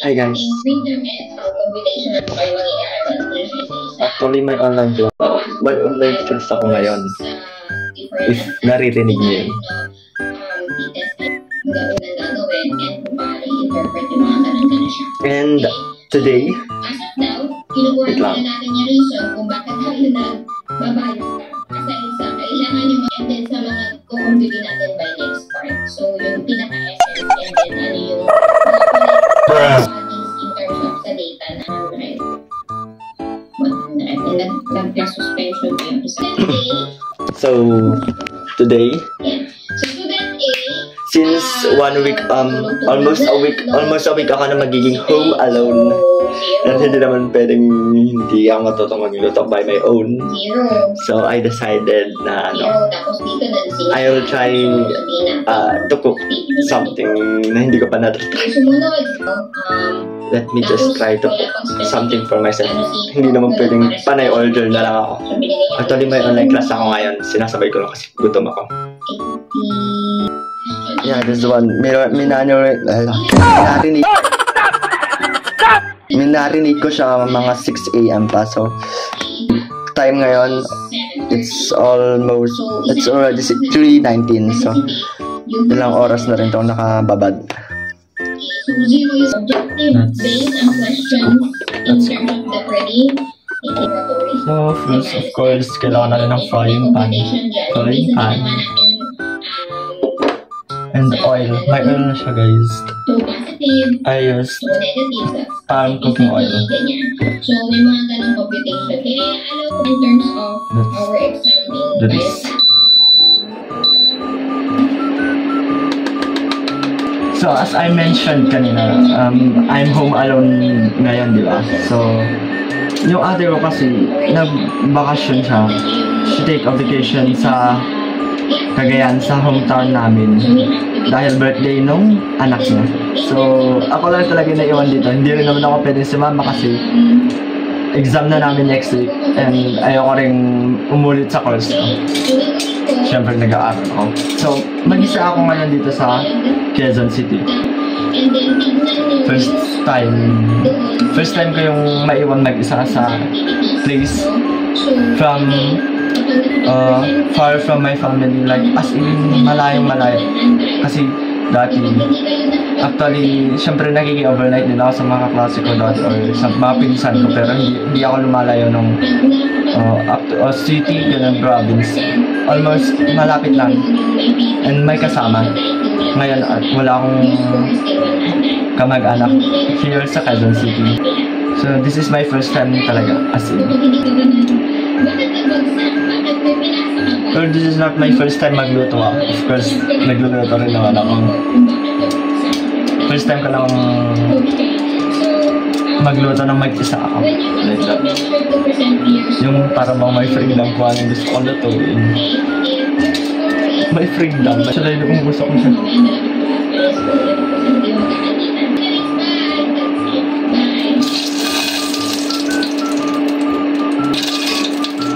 Hi guys. Actually, may online class. May online class ako ngayon. If naririnig niyo yun. And today, wait lang. Kukumpili natin by next part. So, yung pinaka-essence and then ano yung in terms of sa data na 100. And nag-class suspension pa yung isa. So, today, So, student A, since 1 week, almost a week ako na magiging home alone. And hindi naman pwedeng hindi ako matutong magluto by my own. So, I decided na, I will try to cook something na hindi ko pa natatry. Let me just try to cook something for myself. Hindi naman pwedeng panay order na lang ako. Actually, may online class ako ngayon. Sinasabay ko lang kasi gutom ako. Yeah, this one. Minarinig ko siya mga 6 AM pa. So, time ngayon, it's already 3:19. So, ilang oras na rin itong nakababad. So, 0 is objective based on questions in terms of the credit. So, first, of course, kailangan natin ng frying pan. And oil. May oil na siya, guys. I used palm cooking oil. So, may mga ganong computation. Kaya, in terms of our examining data. So, as I mentioned kanina, I'm home alone ngayon, di ba? So, yung ate ko kasi, nag-vacation siya. She take a vacation sa Cagayan, sa hometown namin. Dahil birthday nung anak niya. So, ako lang talaga naiwan dito. Hindi rin naman ako pwede si mama kasi exam na namin next week. And ayoko rin umulit sa course ko. Siyempre, nag-aaral ako. So, mag-isa ako ngayon dito sa Quezon City. First time ko yung maiwan mag-isa sa place from far from my family, like as in malayong malayo. Kasi dati, actually, syempre nagiging overnight din ako sa mga klase ko dati or sa mga pinsan ko, pero hindi ako lumalayo nung up to city, ganun, province. Almost malapit lang. And may kasama. Ngayon, wala akong kamag-anak here sa Quezon City. So, this is my first time talaga, as in. Or this is not my first time magluto ako. Of course, nagluluto rin naman ako. First time ko lang magluto ng mag-isa ako. Like that. Yung para bang may freedom ko anong gusto ko lutuin. May freedom. Actually, kung gusto ko siya.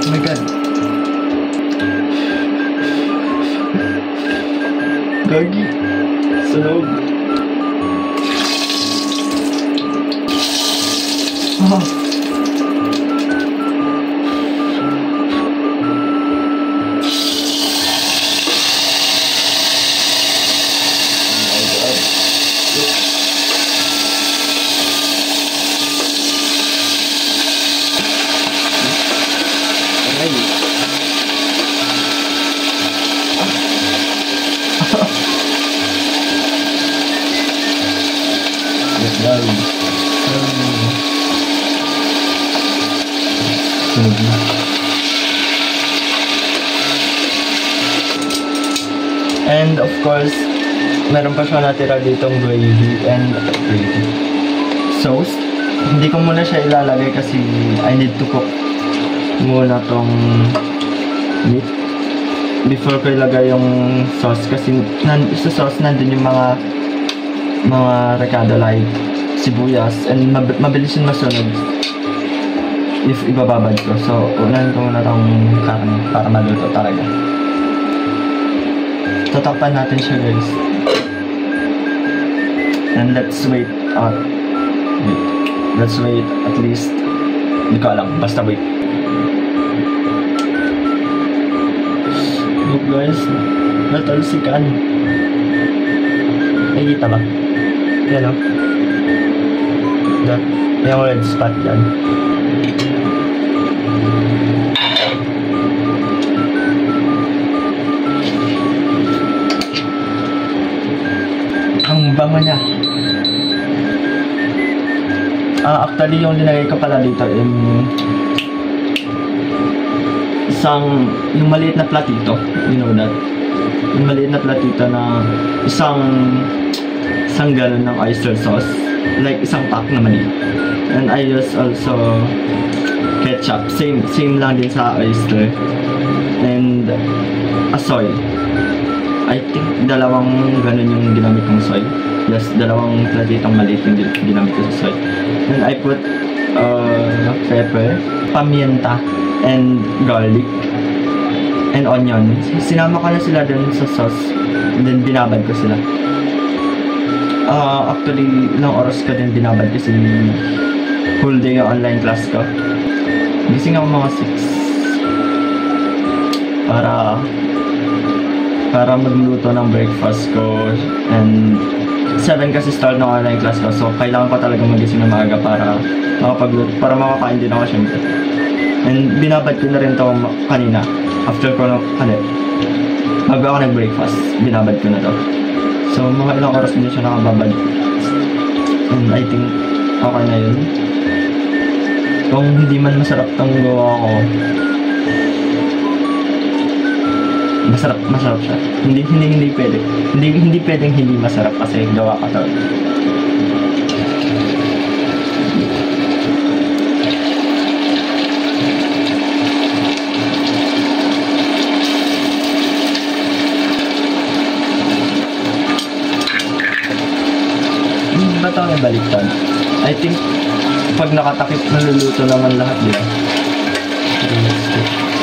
Oh my God. Gagi. Sunog. Oh. And of course, meron pa siya natira ditong gravy and sauce. Hindi ko muna siya ilalagay kasi I need to cook muna tong meat before ko ilagay yung sauce kasi sa sauce nandun yung mga recado like sibuyas and mabilis yung masunog if ibababad ko. So, unahin ko muna tong karne para maluto talaga. Tatakpan natin siya, guys. And let's wait out Let's wait at least. Hindi ko alam. Basta wait. Look guys. Natalsikan. Nakikita ba? Yan o. Yung red spot yan. Ang bango niya. Actually, yung linagay ko pala dito yung maliit na platito. You know that? Yung maliit na platito na isang galon ng oyster sauce. Like isang pack na maliit. And I use also ketchup. Same lang din sa oyster. And soy. I think dalawang ganun yung ginamit kong soy. Yes, dalawang platitong maliit yung ginamit ko sa soy. And I put pepper, pamienta, and garlic, and onion. Sinama ko na sila dun sa sauce. And then binabad ko sila. Actually, ilang oras ko din binabad kasi whole day yung online class ko. Gising ako mga 6 para magluto ng breakfast ko, and 7 kasi start ng online class ko, so kailangan ko talaga magising na maaga para makapagluto, para makakain din ako syempre. And binabad ko na rin to kanina after ko bago ako nag-breakfast, binabad ko na to. So mga ilang oras din siya nakababad, and I think okay na yun. Kung hindi man masarap tong gawa ko, masarap siya. Hindi pwede. Hindi pwedeng hindi masarap kasi gawa ka to. Ba't ako baliktad? I think pag nakatakip naluluto naman lahat nila.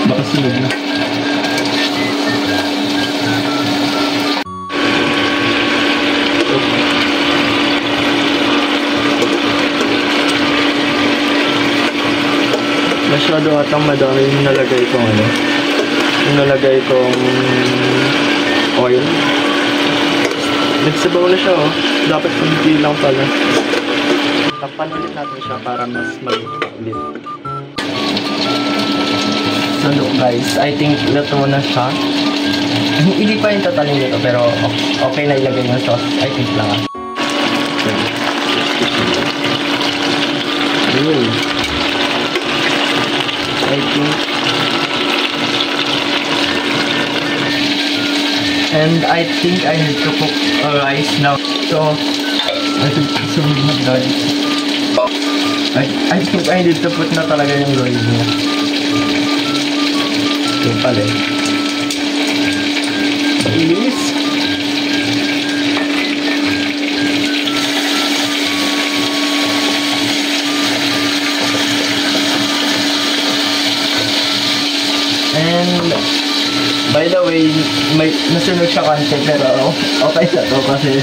Baka sunog na. Masyado atang madami yung nalagay kong oil. Nagsabaw na siya oh. Dapat kunti lang pala. Takpan ulit natin siya para mas maluto ulit. So look guys, I think luto na siya. Hindi pa yung totaling nito pero okay na ilagay yung sauce. I think lang ah. I think. And I think I need to cook rice now. So I think I need to put na talaga yung rice niya. Ito pala eh. Ilis. And by the way, may nasunog siya konti pero okay sa to kasi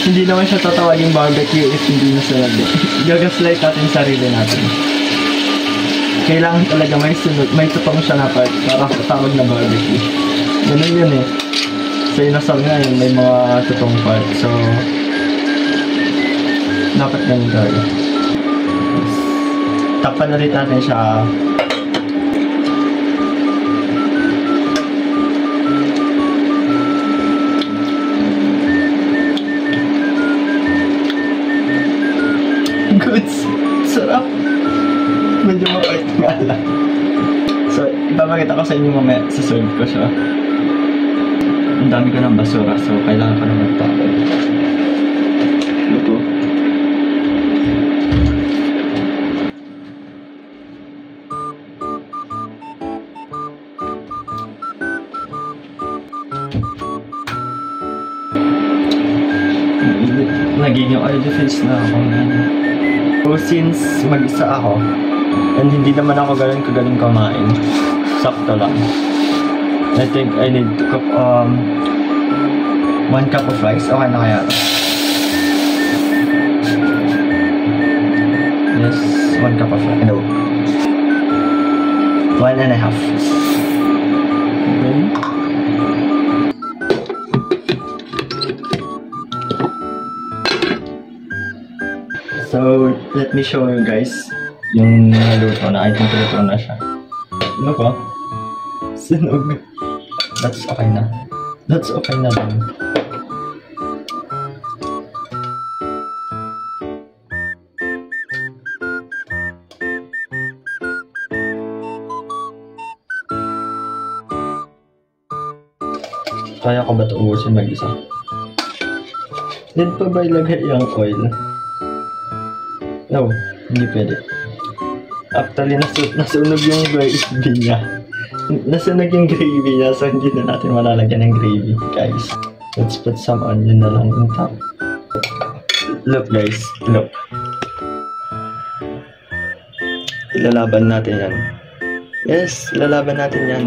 hindi naman siya tatawaging barbecue if hindi nasunog eh. Gagaslight natin yung sarili natin. Kailangan talaga may sunog, may tutong siya na part para tawag na barbecue. Ganun yun eh. Sa inasal nga yun, may mga tutong part. So, dapat ganun talaga. Tapan ulit natin siya. Goods! Sarap! Medyo mapait nga lang. So, ipapakita ko sa inyo mamaya. Saserve ko siya. Ang dami ko ng basura, so kailangan ko na magpapay. Luto. Nagiging oily face na ako ngayon. So since mag-isa ako, and hindi naman ako kagaling kumain, sakto lang. I think I need to cook 1 cup of rice. Okay na kaya to. Yes, 1 cup of rice. No. 1.5. Okay. So, let me show you guys yung naluto na. I think luto na siya. Ano ba? Sinog. That's okay na. That's okay na lang. Kaya ko ba ito ubusin mag-isa? Then pa ba ilagay yung oil? No, hindi pwede. Actually, nasunog yung gravy niya. Nasunog yung gravy niya, so hindi na natin malalagyan ng gravy, guys. Let's put some onion na lang on top. Look guys, look. Ilalaban natin yan. Yes, ilalaban natin yan.